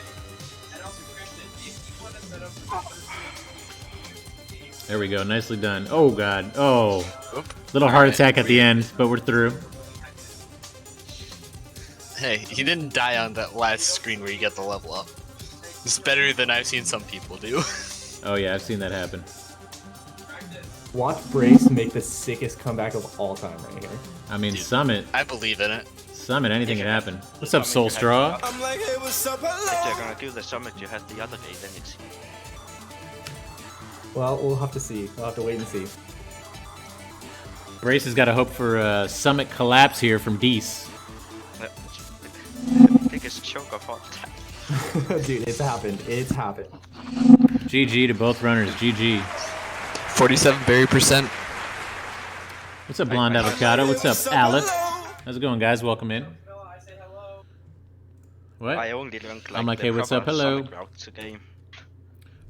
And also, Christian, if you want to set up There we go, nicely done. Oh god, oh. Oop. Little heart Alright, attack at the end, but we're through. Hey, he didn't die on that last screen where you get the level up. It's better than I've seen some people do. Oh yeah, I've seen that happen. Watch Brace make the sickest comeback of all time right here. I mean, Dude. Summit, I believe in it. anything can happen. What's up, Soul Straw? I'm like, hey, what's up, If you're hello? gonna do the summit you had the other day, then it's Well, we'll have to see. We'll have to wait and see. Brace has got to hope for Summit collapse here from Dece. the biggest choke of all time. Dude, it's happened. It's happened. GG to both runners, GG. 47 berry percent. What's up, Blonde Avocado? What's up, Aleph? How's it going, guys? Welcome in. I say hello. What? I only learned like I'm like, the hey, what's up? proper Hello. summit routes game.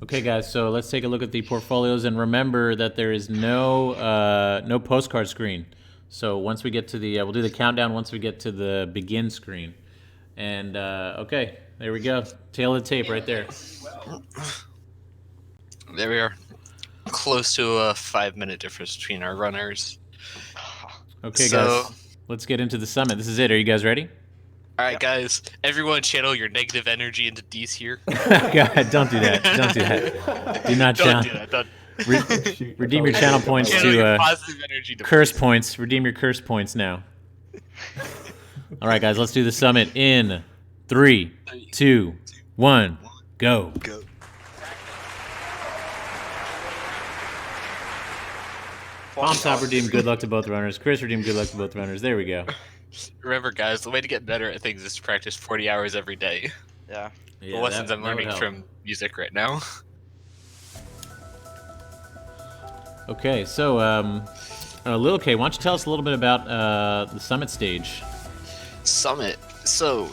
Okay, guys, so let's take a look at the portfolios, and remember that there is no postcard screen. So once we get to the, we'll do the countdown once we get to the begin screen. And, okay, there we go. Tail of the tape right there. There we are. Close to a 5-minute difference between our runners. Okay, So- guys, let's get into the summit. This is it. Are you guys ready? Alright, guys, everyone channel your negative energy into Dece here. God, don't do that. Don't do that. Do not Don't channel. do that. Don't. Shoot, Redeem your channel points Channel your to positive energy to curse points. Redeem your curse points now. All right, guys, let's do the summit in 3, 2, 1, go. go. Bomb Top redeemed good luck to both runners. Chris redeemed good luck to both runners. There we go. Remember, guys, the way to get better at things is to practice 40 hours every day. Yeah. The lessons I'm learning from music right now. Okay, so Lil K, why don't you tell us a little bit about the summit stage? Summit. So,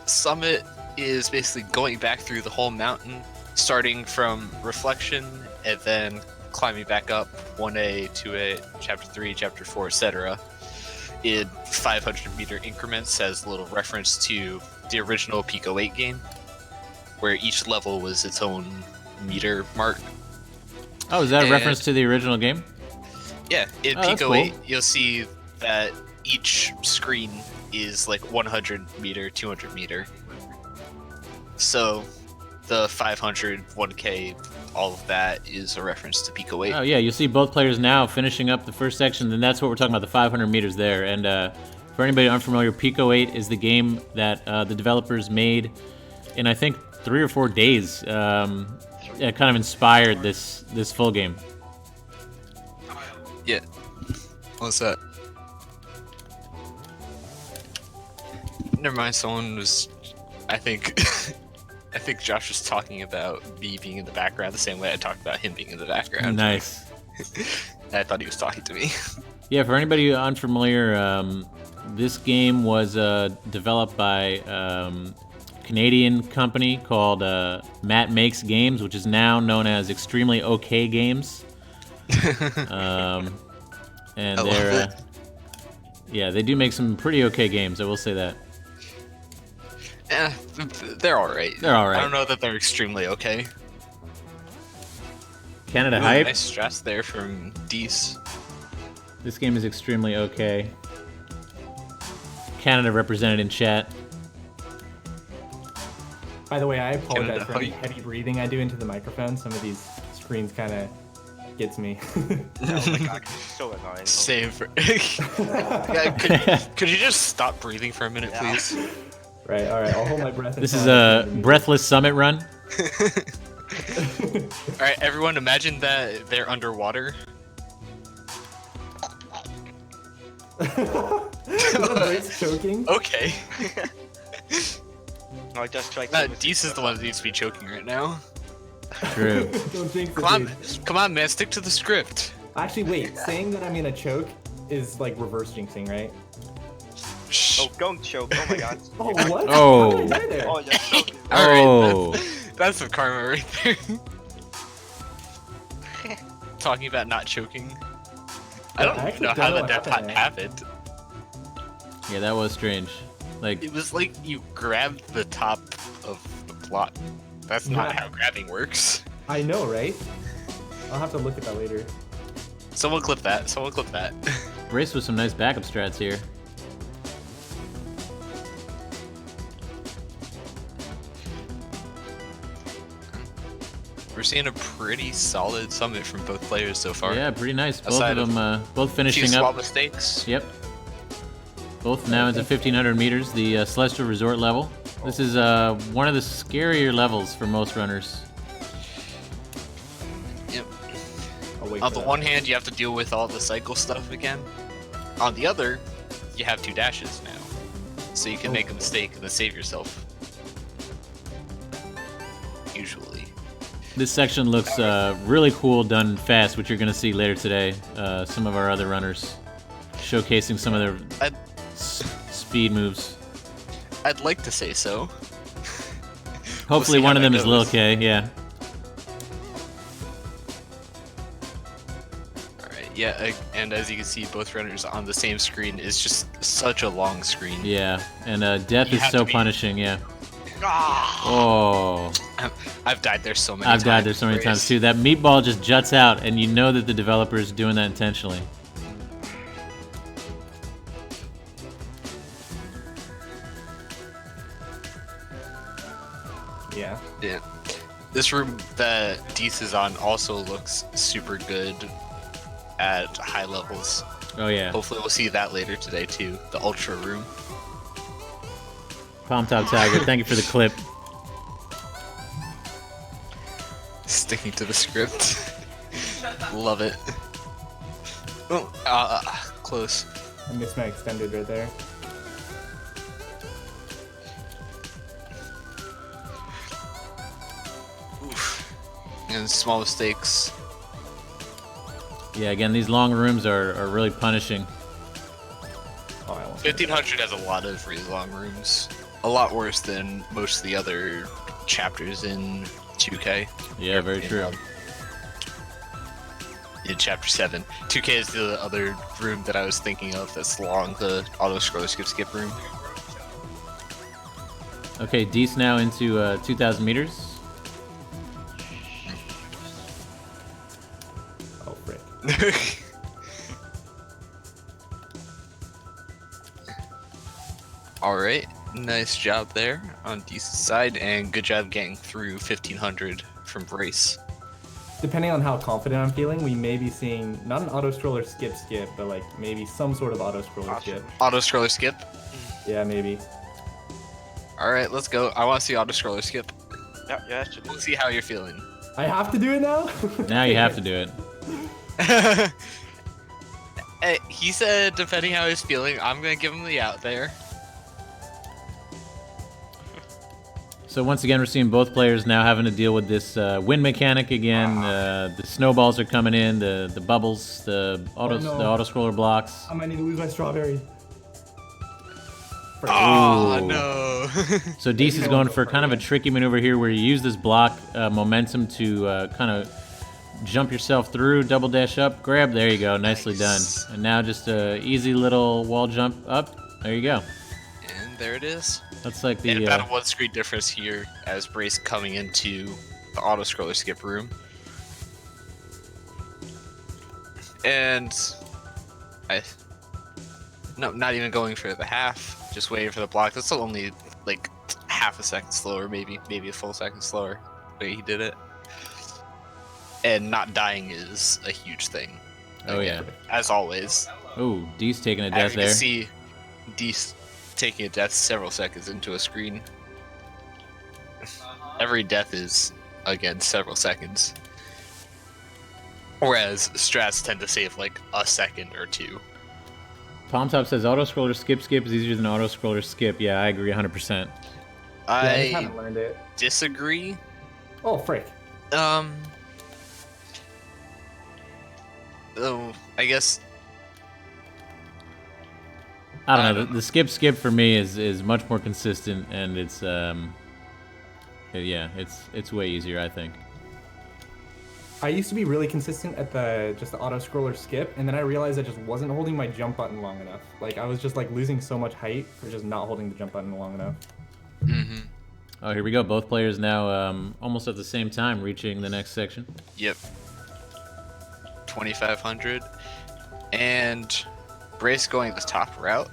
Summit is basically going back through the whole mountain, starting from Reflection, and then climbing back up 1A, 2A, Chapter 3, Chapter 4, etc. in 500-meter increments as a little reference to the original Pico 8 game, where each level was its own meter mark. Oh, is that a And- reference to the original game? Yeah, in Oh, that's Pico cool. 8, you'll see that each screen is like 100 meter, 200 meter. So the 500, 1K, all of that is a reference to Pico 8. Oh, yeah, you'll see both players now finishing up the first section, and that's what we're talking about, the 500 meters there. And for anybody unfamiliar, Pico 8 is the game that the developers made in, I think, 3 or 4 days. It kind of inspired this full game. Yeah. What's that? Never mind, someone was... I think... I think Josh was talking about me being in the background the same way I talked about him being in the background. Nice. I thought he was talking to me. Yeah, for anybody unfamiliar, this game was developed by Canadian company called Matt Makes Games, which is now known as Extremely OK Games. And I love they're, it. yeah, they do make some pretty okay games. I will say that. They're alright. They're all right. I don't know that they're extremely okay. Canada Ooh, Hype. Nice stress there from Dece. This game is extremely okay. Canada represented in chat. By the way, I apologize Canada, for any how heavy breathing I do into the microphone. Some of these screens kind of gets me. Oh my god, so annoying. Same for... Yeah, could you just stop breathing for a minute, Yeah. please? Right, all right, I'll hold my breath. This is until I a can- breathless summit run. All right, everyone, imagine that they're underwater. Brace choking. Okay. I just tried to. Dece is the one that needs to be choking right now. True. Don't jinx it, Come on, dude. come on, man, stick to the script. Actually, wait. Saying that I'm gonna choke is like reverse jinxing, right? Shh. Oh, don't choke. Oh my god. Oh, what? Oh. How did I die there? Oh, you're choking. All right, Oh. that's some karma right there. Talking about not choking. I don't I even actually know don't how know the what death happened there. happened. Yeah, that was strange. Like, It was like you grabbed the top of the plot. That's not Yeah. how grabbing works. I know, right? I'll have to look at that later. Someone clip that. Someone clip that. Brace with some nice backup strats here. We're seeing a pretty solid summit from both players so far. Yeah, pretty nice. Both Aside of of them, both A few finishing small up. mistakes. Yep. Both now into 1,500 meters, the Celestial Resort level. This is one of the scarier levels for most runners. Yep. I'll wait On for the that. one hand, you have to deal with all the cycle stuff again. On the other, you have 2 dashes now. So you can make a mistake and then save yourself. Usually. This section looks really cool, done fast, which you're going to see later today. Some of our other runners showcasing some of their I'd, speed moves. I'd like to say so. Hopefully see one how of them that is Lil goes. K, yeah. Alright, yeah, and as you can see, both runners on the same screen is just such a long screen. Yeah, and death You is have so to be- punishing, yeah. Ah! Oh, I've died there so many I've times. died there so many Grace. times too. That meatball just juts out, and you know that the developer is doing that intentionally. Yeah. Yeah. This room that Dece is on also looks super good at high levels. Oh yeah, Hopefully we'll see that later today too. The Ultra room. Palm Top Tiger, thank you for the clip. Sticking to the script. Love it. Oh, close. I missed my extended right there. Oof. And small mistakes. Yeah, again, these long rooms are really punishing. Oh, I won't. 1500 has a lot of really long rooms. A lot worse than most of the other chapters in 2K. Yeah, very true. In chapter 7. 2K is the other room that I was thinking of that's long, the auto scroller skip room. Okay, Dece now into 2,000 meters. Oh, frick. Alright, nice job there on Dece's side, and good job getting through 1500 from Brace. Depending on how confident I'm feeling, we may be seeing not an auto scroller skip, but like maybe some sort of auto scroller skip. Auto scroller skip. Yeah, maybe. Alright, let's go. I want to see auto scroller skip. Yeah, you have to do Let's it. see how you're feeling. I have to do it now? Now you have to do it. Hey, he said, depending how he's feeling, I'm gonna give him the out there. So once again, we're seeing both players now having to deal with this wind mechanic again. The snowballs are coming in, the bubbles, the auto no. the auto scroller blocks. I might need to lose my strawberry. Frick. Oh Ooh. no! So Dece is going for kind of a tricky maneuver here, where you use this block momentum to kind of jump yourself through, double dash up, grab. There you go, nicely Nice. done. And now just a easy little wall jump up. There you go. And there it is. That's like And the about a 1 screen difference here as Brace coming into the auto scroller skip room. And no, not even going for the half, just waiting for the block. That's only like half a second slower, maybe a full second slower the way he did it. And not dying is a huge thing. oh yeah. As always. Oh, Dece taking a As death you there. can see, Dece taking a death several seconds into a screen. Every death is again, several seconds. Whereas strats tend to save like a second or two. Palm Top says auto scroller skip is easier than auto scroller skip. Yeah, I agree 100%. Yeah, I just I haven't learned it. disagree. Oh, frick. Oh, I guess. I don't know. The skip for me is much more consistent, and it's yeah, it's way easier, I think. I used to be really consistent at the auto scroller skip, and then I realized I just wasn't holding my jump button long enough. Like I was just like losing so much height for just not holding the jump button long enough. Mm-hmm. Oh, here we go. Both players now almost at the same time reaching the next section. Yep. 2,500, and Brace going the top route.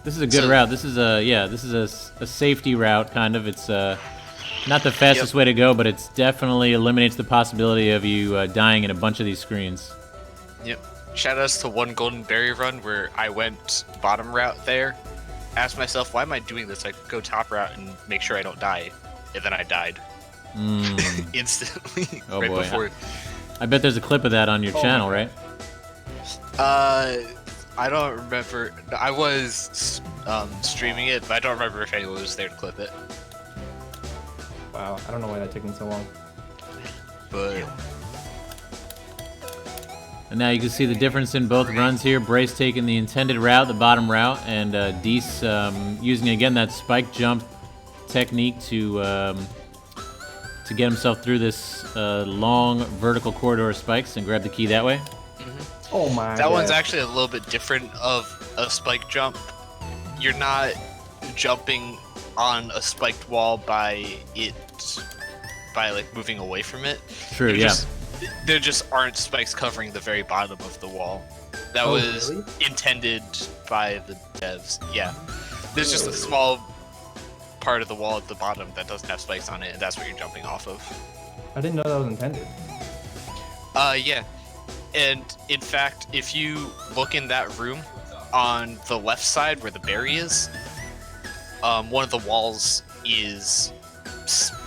This is a good route. This is a safety route, kind of. It's not the fastest way to go, but it definitely eliminates the possibility of you dying in a bunch of these screens. Yep. Shoutouts to one Golden Berry run where I went bottom route there. Asked myself, why am I doing this? I could go top route and make sure I don't die. And then I died. Instantly. Oh right boy. before. I bet there's a clip of that on your channel, right? I don't remember. I was streaming it, but I don't remember if anyone was there to clip it. Wow, I don't know why that took me so long. But And now you can see the difference in both runs here. Brace taking the intended route, the bottom route, and Dece using again that spike jump technique to get himself through this long vertical corridor of spikes and grab the key that way. Oh my. that one's actually a little bit different of a spike jump. You're not jumping on a spiked wall by like moving away from it. True, You're yeah. There just aren't spikes covering the very bottom of the wall. That was really? intended by the devs. Yeah. There's just a small part of the wall at the bottom that doesn't have spikes on it, and that's what you're jumping off of. I didn't know that was intended. Yeah. And in fact, if you look in that room on the left side where the berry is, one of the walls is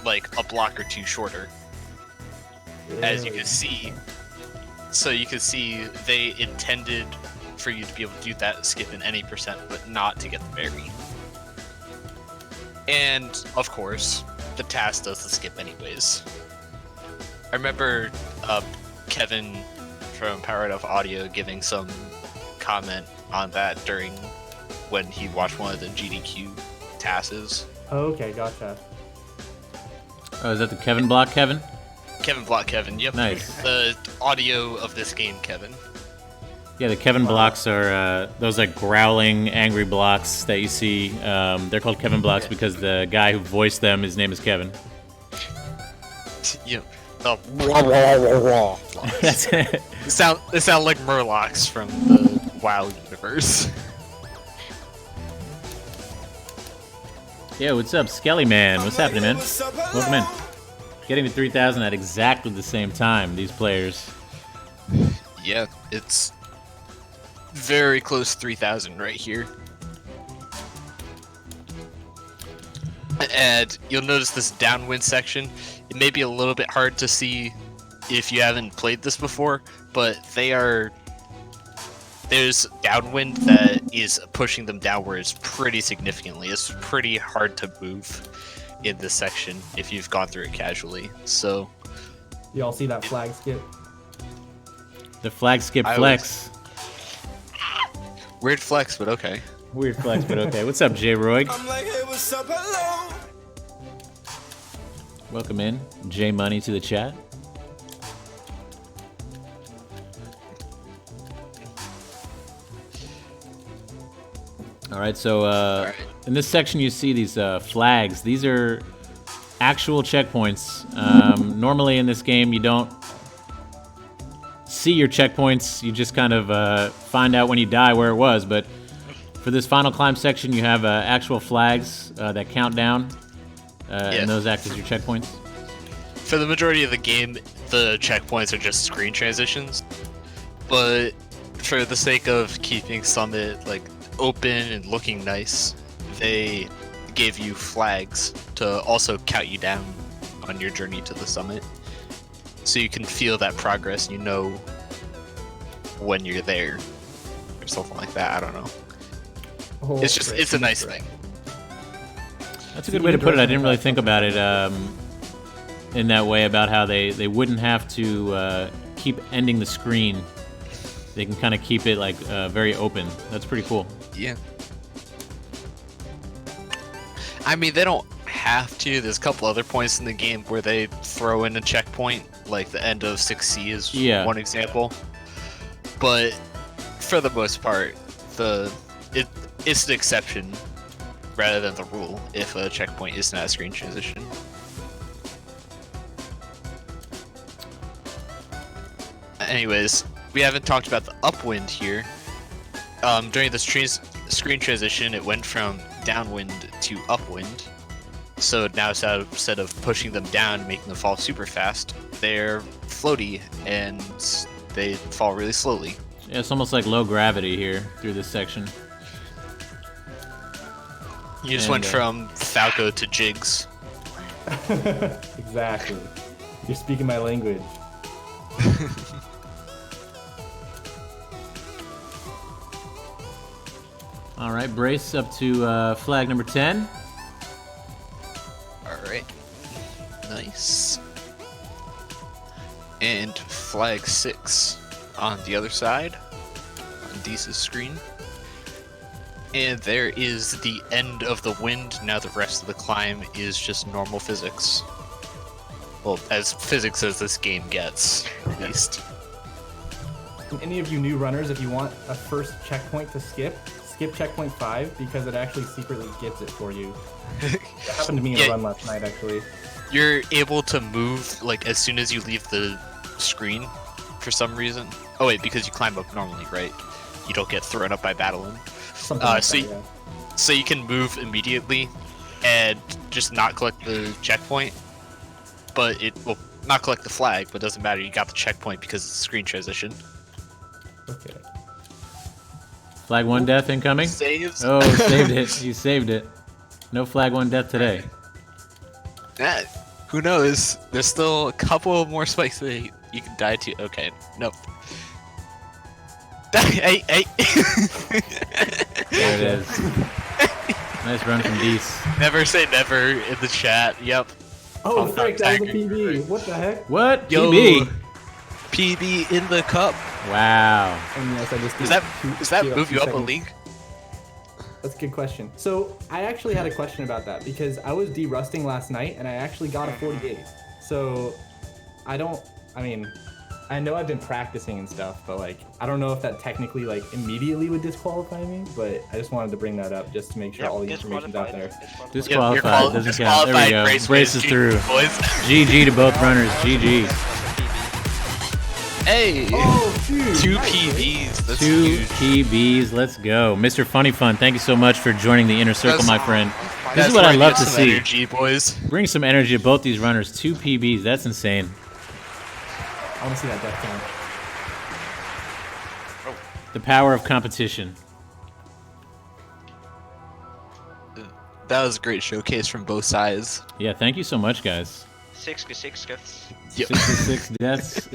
like a block or two shorter. As you can see. So you can see they intended for you to be able to do that skip in any percent, but not to get the berry. And of course, the task does the skip anyways. I remember Kevin from Powered Up Audio giving some comment on that during when he watched one of the GDQ tasks. Okay, gotcha. Oh, is that the Kevin block, Kevin? Kevin Block Kevin, yep. Nice. The audio of this game, Kevin. Yeah, the Kevin blocks are those like growling, angry blocks that you see. They're called Kevin blocks because the guy who voiced them, his name is Kevin. Yep. The That's it. They sound like Murlocs from the WoW universe. Yeah, what's up, Skelly Man? What's happening, man? What's up, hello? Welcome in. Getting to 3,000 at exactly the same time, these players. Yeah, it's very close to 3,000 right here. And you'll notice this downwind section. It may be a little bit hard to see if you haven't played this before, but there's downwind that is pushing them downwards pretty significantly. It's pretty hard to move in this section if you've gone through it casually. So Y'all see that flag skip? The flag skip I flex. weird flex, but okay. Weird flex, but okay. What's up, J Roig? I'm like, hey, what's up, hello? Welcome in. J Money to the chat. All right, so in this section you see these flags. These are actual checkpoints. Normally in this game you don't see your checkpoints. You just kind of find out when you die where it was. But for this final climb section, you have actual flags that count down, and those act as your checkpoints. For the majority of the game, the checkpoints are just screen transitions. But for the sake of keeping Summit like open and looking nice, they gave you flags to also count you down on your journey to the summit. So you can feel that progress, you know when you're there. Or something like that, I don't know. Oh, It's a nice thing. That's a good way to put it. I didn't really think about it in that way, about how they wouldn't have to keep ending the screen. They can kind of keep it like very open. That's pretty cool. Yeah. I mean, they don't have to. There's a couple other points in the game where they throw in a checkpoint, like the end of 6C is one example. But for the most part, it's an exception rather than the rule if a checkpoint isn't at a screen transition. Anyways, we haven't talked about the upwind here. During this screen transition, it went from downwind to upwind. So now instead of pushing them down and making them fall super fast, they're floaty and they fall really slowly. Yeah, it's almost like low gravity here through this section. You just went from Falco to Jigs. Exactly. You're speaking my language. All right, brace up to flag number 10. Alright. Nice. And flag 6 on the other side, on Dece's screen. And there is the end of the wind. Now the rest of the climb is just normal physics. Well, as physics as this game gets, at least. Any of you new runners, if you want a first checkpoint to skip checkpoint 5 because it actually secretly gets it for you. That happened to me in a run last night, actually. You're able to move like as soon as you leave the screen for some reason. Oh wait, because you climb up normally, right? You don't get thrown up by battling. Something like that, yeah. So you can move immediately and just not collect the checkpoint, but it will not collect the flag, but it doesn't matter. You got the checkpoint because it's a screen transition. Okay. Flag 1 death incoming. Saves. Oh, saved it. You saved it. No flag 1 death today. Yeah, who knows? There's still a couple more spikes that you can die to. Okay, nope. Hey. There it is. Nice run from Dece. Never say never in the chat. Yep. Oh, frick, that was a PB. What the heck? What? Yo, PB? PB in the cup. Wow. And yes, I just Does that move you up a league? That's a good question. So I actually had a question about that because I was de-rusting last night and I actually got a 48. So I know I've been practicing and stuff, but like I don't know if that technically like immediately would disqualify me, but I just wanted to bring that up just to make sure all the information's out there. Disqualified. Doesn't count. There we go. Braces through. Boys. GG to both runners. GG. Hey! Oh, dude! 2 PBs. That's 2 huge. PBs. Let's go. Mr. Funny Fun, thank you so much for joining the inner circle, my friend. This That's is what I bringing love to some see. Energy, boys. Bring some energy to both these runners. 2 PBs. That's insane. I want to see that death count. The power of competition. That was a great showcase from both sides. Yeah, thank you so much, guys. 66 gifts. Yep. 66 deaths.